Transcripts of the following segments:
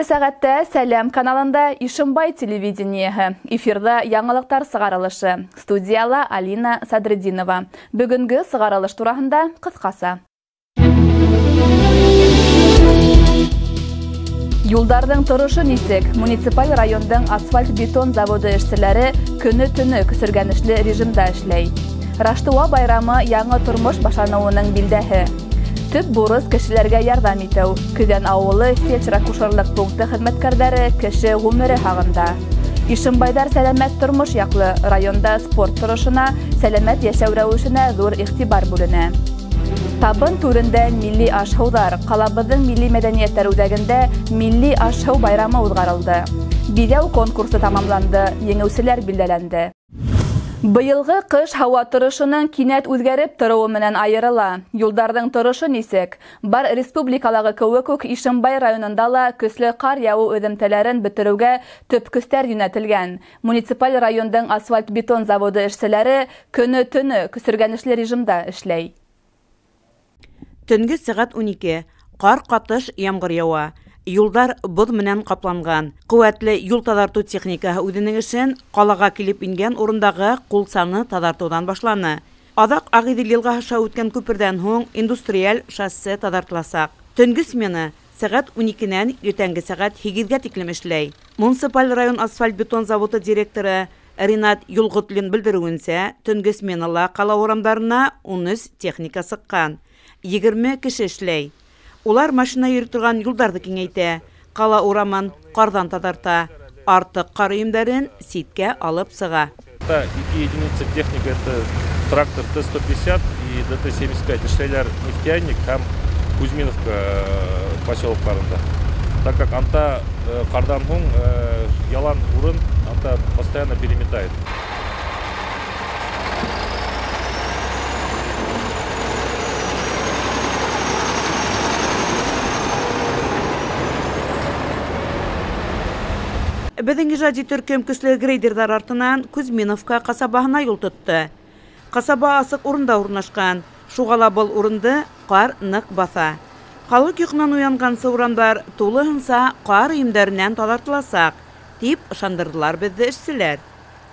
Бүгінгі сағатта Сәлем каналында Ишимбай телевидениеһы. Эфирда яңалыктар сыгарылышы. Студияла Алина Садридинова. Бүгінгі сыгарылыш турасында кыскасы. Юлдардың торышы нисек, муниципаль райондың асфальт-бетон заводы эшчеләре көне-төне көсөргәнешле режимда эшләй. Раштыва байрамы яңа тормыш башлануының билдәһе. Төп бурыс кешеләргә ярдәм итү. Көдән авылы фельдшер-акушерлык пункты хезмәткәрләре кеше гомере хакында. Ишимбайдар сәламәт тормыш яклы. Районда спорт торышына, сәламәт яшәү рәвешенә зур игътибар бүленә. Табын түрендә милли аш-һыулар, калабызның милли мәдәниятләр үзәгендә милли аш-һыу байрамы узгарылды. Бирәү конкурсы тамамланды, еңүчеләр билдәләнде. Быелгы кыш һава торышының кинәт үзгәреп торуы менән айырыла. Юлдардың торышы нисек? Бар республикалагы кеүек үк Ишимбай районында ла көсле кар яву эҙемтәләрен бетереүгә төп көстәр йүнәтелгән. Муниципаль райондың асфальт-бетон заводы эшчеләре көне-төне көсөргәнешле режимда эшләй. Төнге сәгать 12. Кар катыш ямгыр ява. Юлдар боз менән капланган. Куәтле юл таҙартыу техникаһы үҙенең эшен ҡалаға килеп ингән урындағы ҡул саны таҙартыуҙан башланы. Аҙаҡ Ағиҙел йылғаһы аша үткән күперҙән һуң индустриаль шоссе таҙартыласаҡ. Төнгө смена сәғәт 12-нән иртәнге сәғәт 8-гә тиклем эшләй. Муниципаль район асфальт-бетон заводы директоры Ринат Юлғотлин белдереүенсә, төнгө сменала ҡала урамдарына 13 техника сыҡҡан. 20 кеше эшләй. Улар машина йөрөй торган юлдарды киңәйтә, ҡала урамын ҡарҙан таҙарта, артыҡ ҡар өйөмдәрен ситкә алып сыға. 2 единицы техника — это трактор Т-150 и ДТ-75. Эшләйләр Нефтяник һәм Кузьминовка поселоктарында. Так как анта ҡарҙан һуң ялан урын анта постоянно переметает. Беҙҙең ижади төркөм көслө грейдерҙар артынан Кузьминовка ҡасабаһына юл тотто. Ҡасаба асыҡ урында урынлашҡан. Шуға ла был урынды ҡар ныҡ баҫа. Халыҡ йоҡонан уянғансы урамдар тулыһынса ҡар өйөмдәренән таҙартыласаҡ, тип ышандырҙылар беҙҙе эшселәр.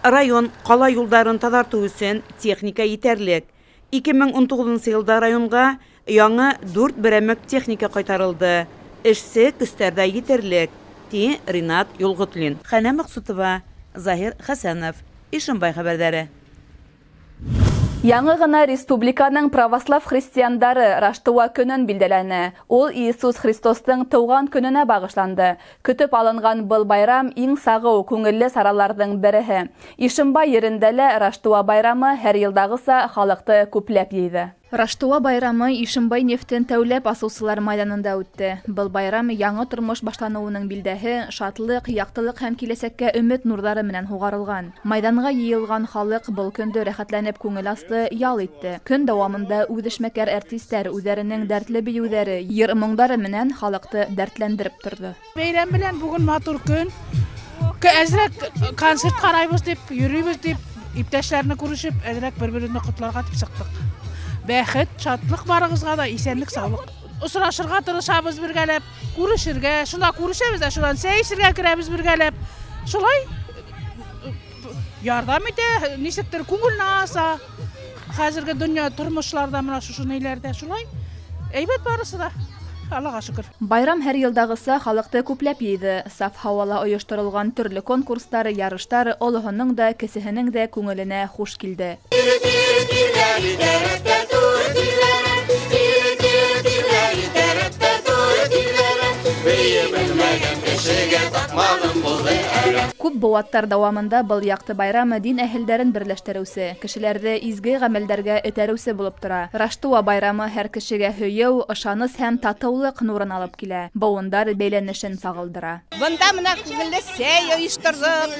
Район ҡала юлдарын таҙартыу өсөн техника етәрлек. 2019 йылда районға яңы 4 берәмек техника ҡайтарылды. Эшсе көстәрҙә етерлек. Ти Ринат Юлғотлин. Хәнә Мәҡсүтова, Заһир Хәсәнов. Ишимбай хәбәрҙәре. Яңы ғына республиканың православ христиандары Раштыва көнөн билдәләне. Ул Иисус Христостың тыуған көнөнә бағышланды. Көтөп алынған был байрам иң сағыу күңелле сараларҙың береһе. Ишимбай ерендә лә Раштыва байрамы һәр йылдағыса халыҡты күпләп йыйҙы. Раштыва байрамы Ишимбай нефтен тәүләп асыусылар майданында үтте. Был байрам яңы тормош башланыуының билдәһе, шатлык, яҡтылык һәм киләсәккә өмөт нурҙары менән һуғарылған. Майданға йыйылған халыҡ был көндө рәхәтләнеп күңел асты, ял итте. Көн дауамында үҙешмәкәр артистәр үҙҙәренең дәртле бейеүҙәре, йыр-моңдары менән халыҡты дәртләндереп торҙо. Бәйрәм белән бүген матур көн. Әзерәк концерт ҡарайбыҙ дип, йөрөйбөҙ дип, иптәшләрне күрешеп, әзерәк бер-берене ҡотларға дип сыҡтык. Бәхет, шатлык барығызға да исәнлек, саулык. Осрашырға тырышабыз бергәләп, күрешергә, шунда күрешәбез дә, шундан сәй эшергә керәбез бергәләп. Шулай ярдәм итә, нисектер күңелне аса. Хәзерге дөнья тормышларда менә шушы нәйләрдә шулай. Әйбәт барысы да. Аллаға шөкөр. Байрам һәр йылдағыса халыҡты күпләп йыйҙы. Саф һауала ойошторолған төрлө конкурстар, ярыштар олоһоноң да, кесеһенең дә күңеленә хуш килде. Күп быуаттар дауамында был яҡты байрамы дин әһелдәрен берләштереүсе, кешеләрҙе изге ғәмәлдәргә этәреүсе булып тора. Раштыва байрамы һәр кешегә һөйөү, ышаныс һәм татыулыҡ нурын алып килә. Быуындар бәйләнешен сағылдыра. Бында мына күңелле сәй ойошторҙоҡ,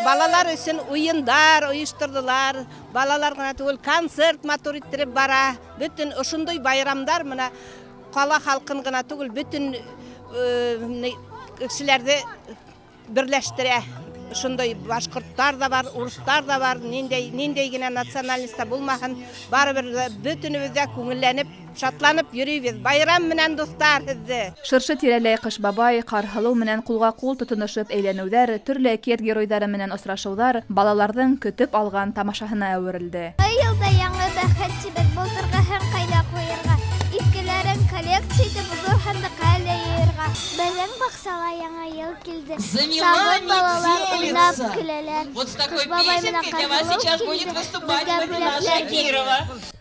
балалар өсөн уйындар ойошторҙолар. Балалар ғына түгел, концерт матур иттереп бара. Бөтөн ошондой байрамдар мына ҡала халҡын ғына түгел, бөтөн кешеләрҙе берләштерә. ошондой башкорттар да бар, урустар да бар, ниндей генә националистта булмаһын, барыбер бөтенебез дә күңелләнеп, шатланып йөрибез. Байрам менән дуслар һезне. Шыршы тирәләй Кыш бабай, Карһылыу менән кулга-кул тотынышып әйләнүләр, төрле әкият геройдары менән осрашыулар балаларның көтеп алган тамашаһына әверелде. Елда яңа бәхет тибет булдырга һәм кайда куярга. Искеләрен коллекция итеп зур һәм каләйерга. Белән баксала яңа ел килде. Сабыр балалар уйнап көләләр. Кыш бабай менән Карһылыу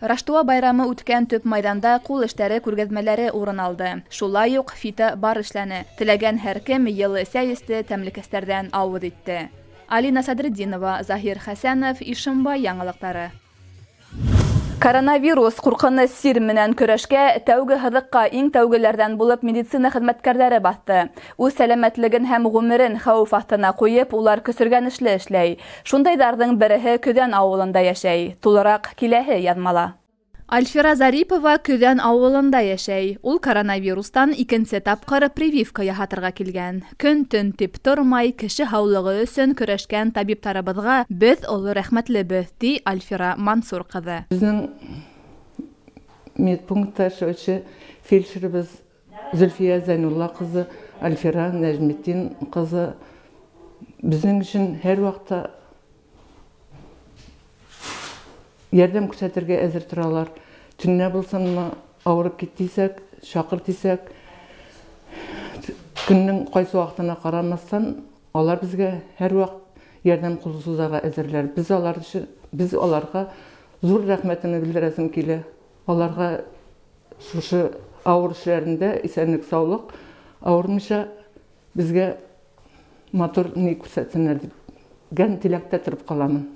Раштуа байрамы үткән төп майданда кул эшләре күргәзмәләре урын алды. Шулай ук фита бар эшләне. Теләгән һәркем йылы сәйесте тәмлекәстәрдән авыз итте. Алина Садретдинова, Захир Хәсәнов, Ишембай яңалыктары. Коронавирус куркыныч сир менән көрәшкә тәүге һыҙыҡҡа иң тәүгеләрҙән булып медицина хеҙмәткәрҙәре баҫты. Үҙ сәләмәтлеген һәм ғүмерен хәүеф аҫтына ҡуйып, улар көсөргәнешле эшләй. Шундайҙарҙың береһе Көҙән ауылында йәшәй. Тулыраҡ киләһе яҙмала. Альфира Зарипова Көҙән ауылында йәшәй. Ул коронавирустан икенсе тапҡыр прививка яһатырға килгән. Көн-төн тип тормай, кеше һаулығы өсөн көрәшкән табиптарыбыҙға беҙ оло рәхмәтлебеҙ, ди Альфира Мансур ҡыҙы. Безнең медпунктта эшләүче фельдшерыбыз Зөлфия Зәйнулла ҡыҙы, Альфира Нәжметдин ҡыҙы безнең өсөн һәр ваҡытта ярдәм күрсәтергә әзер торалар. Төнлә булсынмы, ауырып киттисәк, шаҡыр тисәк, көннең ҡайсы ваҡытына ҡарамаҫтан, алар безгә һәр ваҡыт ярдәм ҡул сузарға әзерләр. Biz аларға зур рәхмәтне белдерәсем килә. Аларға шушы ауыр эшләрендә исәнлек, саулыҡ, ауырмыйса безгә матур ни күрсәтсеннәр дигән теләктә торып ҡаламын.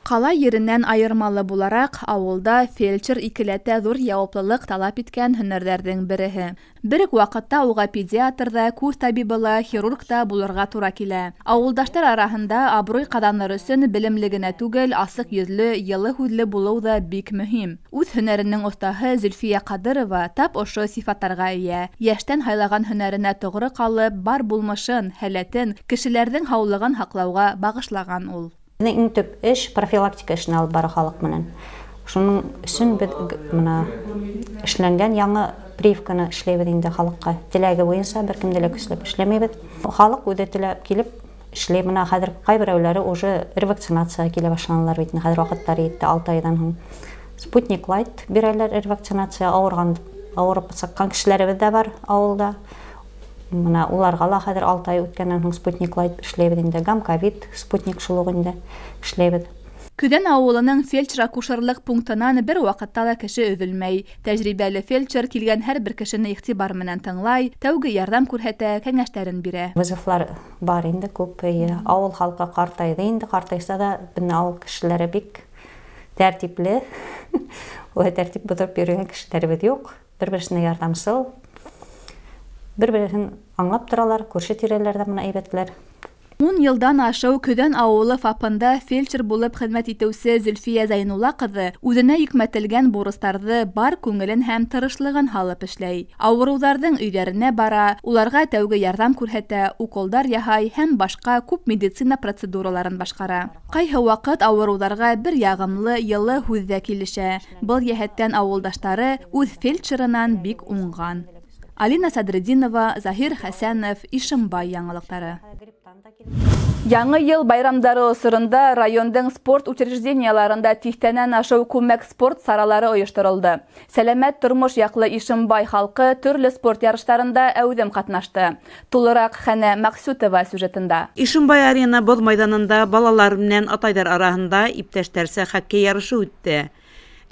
Ҡала еренән айырмалы булараҡ, ауылда фельдшер икеләтә ҙур яуаплылыҡ талап иткән һөнәрҙәрҙең береһе. Бер үк ваҡытта уға педиатр да, күҙ табибы ла, хирург та булырға тура килә. Ауылдаштар араһында абруй ҡаҙаныр өсөн белемле генә түгел, асыҡ йөҙлө, йылы һүҙле булыу да бик мөһим. Үҙ һөнәренең оҫтаһы Зөлфиә Ҡадырова тап ошо сифаттарға эйә. Йәштән һайлаған һөнәренә тоғро ҡалып, бар булмышын, һәләтен, кешеләрҙең һаулығын һаҡлауға бағышлаған ул. Иң төп эш профилактика эшен алып бара халыҡ менән. Шуның өсөн беҙ эшләнгән яңы прививканы эшләйбеҙ инде халыҡҡа. Теләге буйынса бер кемде лә көсләп эшләмәйбеҙ. Халыҡ үҙе теләп килеп эшләй. Бына хәҙер ҡайберәүләре уже ревакцинацияға килә башланылар бит. Хәҙер ваҡыттары етте 6 айҙан һуң. Спутник Лайт бирәләр ревакцинация. Ауырып сыҡҡан кешеләребеҙ дә бар ауылда. Мына уларға ла хәҙер 6 ай үткәннән һуң Спутник Лайт эшләйбеҙ инде. Гам-ковид, Спутник шулығы инде эшләйбеҙ. Көҙән ауылының фельдшер-акушерлыҡ пунктынан бер ваҡытта ла кеше өҙөлмәй. Тәжрибәле фельдшер килгән һәр бер кешене иғтибар менән тыңлай, тәүге ярҙам күрһәтә, кәңәштәрен бирә. Вызовлар бар инде күп. Ауыл халҡы ҡартайҙы инде. Ҡартайса да, беҙҙең ауыл кешеләре бик тәртипле. Улай тәртип боҙоп йөрөгән кешеләребеҙ юҡ. Бер-берсенә ярҙамсыл. Бер-береһен аңлап торалар, күрше тирәләрҙә менә әйбәтләр. 10 йылдан ашыу Көҙән ауылы ФАПында фельдшер булып хеҙмәт итеүсе Зөлфиә Зәйнулла ҡыҙы үҙенә йөкмәтелгән бурыстарҙы бар күңелен һәм тырышлығын һалып эшләй. Ауырыуҙарҙың өйҙәренә бара, уларға тәүге ярҙам күрһәтә, уколдар яһай һәм башҡа күп медицина процедураларын башҡара. Ҡайһы ваҡыт ауырыуҙарға бер яғымлы, йылы һүҙ ҙә килешә. Был йәһәттән ауылдаштары үҙ фельдшерынан бик уңған. Алина Садретдинова, Захир Хәсәнов, Ишембай яңылыҡтары. Яңы йыл байрамдары осорында райондың спорт учрежденияларында тиҫтәнән ашыу күмәк спорт саралары ойошторолды. Сәләмәт тормош яҡлы Ишембай халҡы төрлө спорт ярыштарында әүҙем ҡатнашты. Тулыраҡ Хәнә Мәҡсүтова сюжетында. Ишембай арена боҙ майҙанында балалар менән атайҙар араһында иптәштәрсә хоккей ярышы үтте.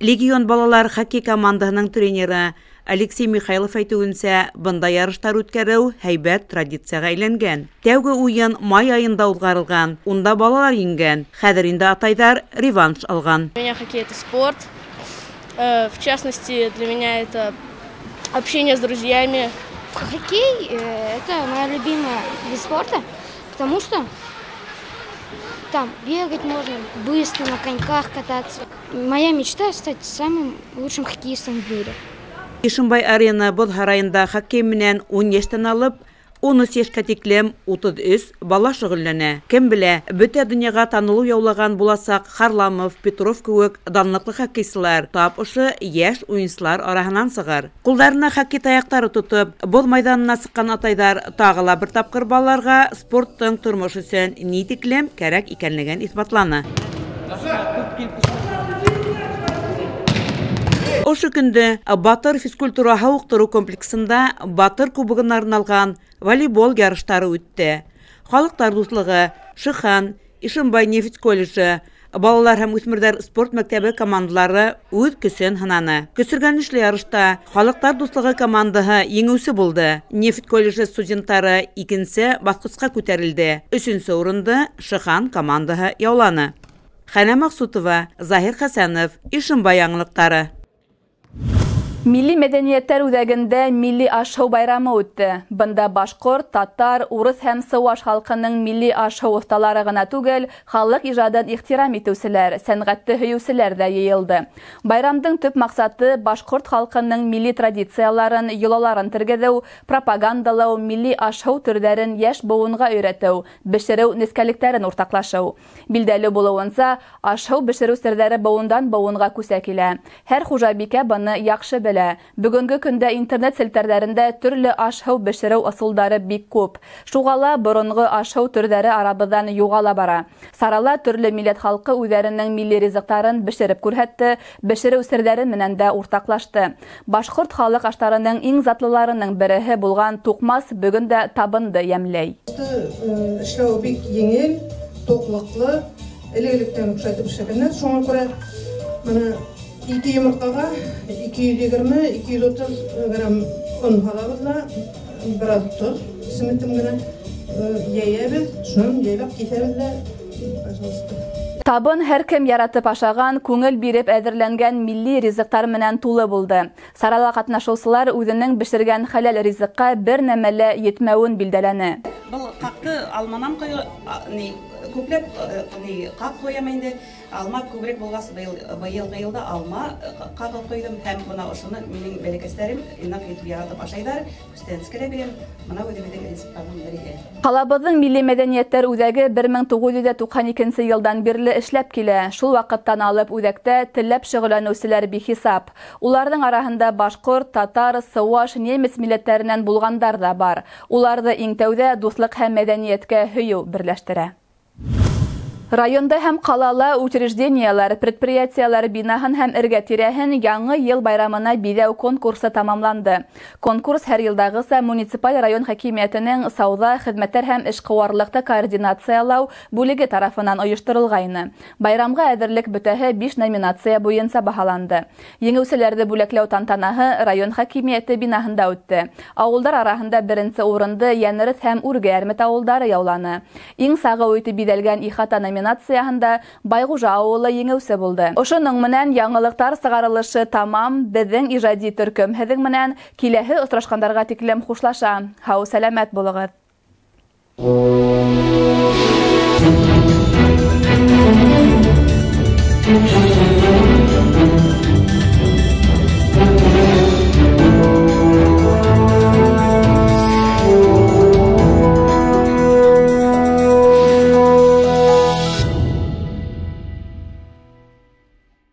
Легион балалар хоккей командаһының тренеры Алексей Михайлов әйтеүенсә, бында ярыштар үткәреү һәйбәт традицияға әйләнгән. Тәүге уйын май айында уҙғарылған. Унда балалар еңгән. Хәҙер инде атайҙар реванш алған. Для меня хоккей — это спорт. В частности, для меня это общение с друзьями. Хоккей — это моя любимая вид спорта, потому что там бегать можно, быстро на коньках кататься. Моя мечта — стать самым лучшим хоккеистом в мире. Ишембай арена боҙ һарайында хоккей менән 10 йәштән алып 13 яшькә тиклем 33 бала шөгыльләнә. Кем белә, бөтә дөньяга танылу яулаган буласак Харламов, Петров кеүек данлыклы хоккейчылар тап ошы яшь уенчылар араһынан сыгар. Кулларына хоккей таяктары тотып, боз майданына сыккан атайдар тагыла бер тапкыр балаларга спорттың тормыш өчен ни тиклем кирәк икәнлеген исбатланы. Ошы көндә Батыр физкультура һауыктыру комплексында Батыр кубогына арналган волейбол ярыштары үтте. Халыктар дуслыгы, Шыхан, Ишембай нефть колледжы, балалар һәм үсмерләр спорт мәктәбе командалары үз көсөн һынаны. Көсөргәнешле ярышта Халыктар дуслыгы командаһы еңүче булды. Нефть колледжы студентлары 2нче баскычка күтәрелде. 3нче урынды Шыхан командаһы яуланы. Хәнә Максутова, Захир Хәсәнов, Ишембай яңлыктары. Milli мәдәнияттәр үҙәгендә милли аш-һыу байрамы үтте. Бында башҡорт, татар, урыҫ һәм сыуаш халҡының милли аш-һыу оҫталары ғына түгел, халыҡ ижадын ихтирам итеүселәр, сәнғәтте һөйөүселәр ҙә йыйылды. Байрамдың төп маҡсаты башҡорт халҡының милли традицияларын, йолаларын тергеҙеү, пропагандалау, милли аш-һыу төрҙәрен йәш быуынға өйрәтеү, бешереү нескәлектәрен уртаҡлашыу. Билдәле булыуынса, аш-һыу бешереү серҙәре быуындан быуынға күсә килә. Һәр хужабикә быны яҡшы белә. Бүгенге көндә интернет селтәрҙәрендә төрлө аш-һыу бешереү ысулдары бик күп. Шуғала боронғо аш-һыу төрҙәре арабыҙҙан юғала бара. Сарала төрлө милләт халҡы үҙҙәренең милли ризыҡтарын бешереп күрһәтте, бешереү серҙәре менән дә уртаҡлашты. Башҡорт халыҡ аштарының иң затлыларының береһе булған туҡмас бөгөн дә табынды йәмләй. Эшләү бик еңел, тоҡлыҡлы, элек-электән бушайтып эшләгәннәр. Шуңа күрә мына 2 йомортҡаға 220-230 грамм он һалабыҙ ҙа, бер тоҙ, семетем генә йәйәбеҙ, шунан йәйләп киҫәбеҙ ҙә, пожалуйста. Табын һәр кем яратып ашаған, күңел биреп әҙерләнгән милли ризыҡтар менән тулы булды. Сарала ҡатнашыусылар үҙенең бешергән хәләл ризыҡҡа бер нәмәлә етмәүен билдәләне. Был ҡаҡты алманан күпләп ҡаҡ ҡуям инде. Алма күберәк булғас, быйылғы йылда алма ҡағып ҡуйҙым һәм бына ошоны минең бәләкәстәрем инаҡ итеп яратып ашайҙар. Күстәнскелә бирәм. Мына үҙебеҙҙең ризыҡтарҙың береһе. Ҡалабыҙҙың милли мәҙәниәттәр үҙәге 1992 йылдан бирле эшләп килә. Шул ваҡыттан алып үҙәктә телләп шөғөлләнеүселәр бихисап. Уларҙың араһында башҡорт, татар, сыуаш, немец милләттәренән булғандар да бар. Уларҙы иң тәүҙә дуҫлыҡ һәм мәҙәниәткә һөйөү берләштерә. Районда һәм ҡалала учреждениялар, предприятиялар бинаһын һәм эргә-тирәһен яңы йыл байрамына биҙәү конкурсы тамамланды. Конкурс һәр йылдағыса муниципаль район хакимиәтенең сауҙа, хеҙмәттәр һәм эшҡыуарлыҡты координациялау бүлеге тарафынан ойошторолғайны. Байрамға әҙерлек бөтәһе 5 номинация буйынса баһаланды. Еңеүселәрҙе бүләкләү тантанаһы район хакимиәте бинаһында үтте. Ауылдар араһында беренсе урынды Йәнерeth һәм Үргә Әрмет ауылдары яуланы. Иң сағыу итеп биҙәлгән ихата номинацияһында Байғужа ауылы еңеүсе булды. Ошоноң менән яңылыҡтар сығарылышы тамам. Беҙҙең ижади төркөм һеҙҙең менән киләһе осрашҡандарға тиклем хушлаша. Һау, сәләмәт булығыҙ.